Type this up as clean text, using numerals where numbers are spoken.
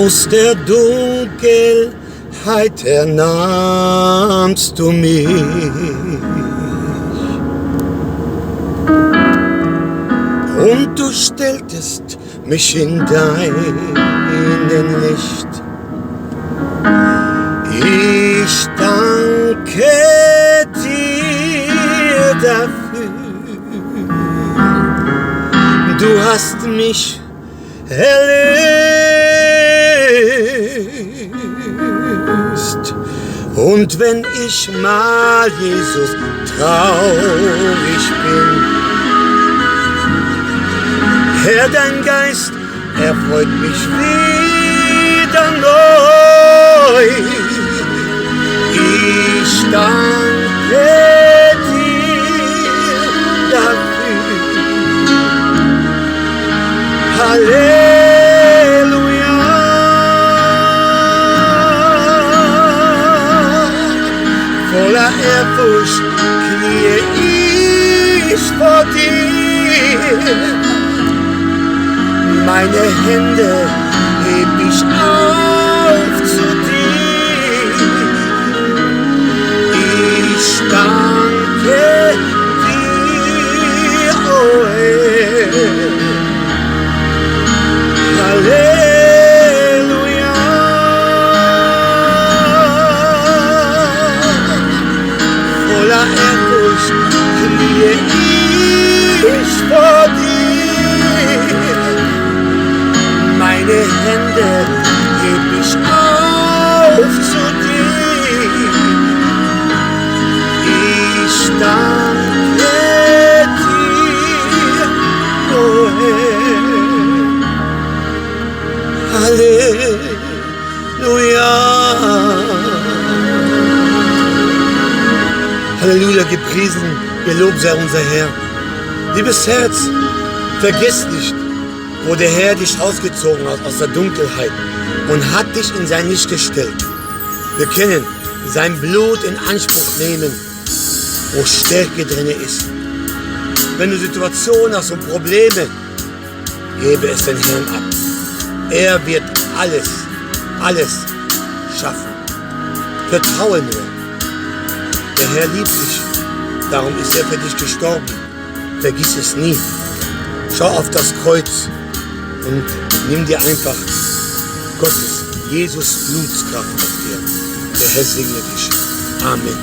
Aus der Dunkelheit ernahmst du mich. Und du stelltest mich in deinen Licht. Ich danke dir dafür. Du hast mich erlöst. Und wenn ich mal, Jesus, traurig bin, Herr, dein Geist erfreut mich wieder neu. Ich danke dir dafür. Halleluja. Voller Ehrfurcht kniee ich vor dir. Meine Hände heb ich auf zu dir. Ich danke dir, oh Herr. Halleluja. Voller Ehrfurcht kniee ich vor dir. Meine Hände heb ich auf zu dir. Ich danke dir, oh Herr. Halleluja. Halleluja, gepriesen, gelobt sei unser Herr. Liebes Herz, vergiss nicht, wo der Herr dich rausgezogen hat aus der Dunkelheit und hat dich in sein Licht gestellt. Wir können sein Blut in Anspruch nehmen, wo Stärke drin ist. Wenn du Situationen hast und Probleme, gebe es den Herrn ab. Er wird alles schaffen. Vertraue nur. Der Herr liebt dich, darum ist er für dich gestorben. Vergiss es nie. Schau auf das Kreuz und nimm dir einfach Gottes, Jesus Blutskraft auf dir. Der Herr segne dich. Amen.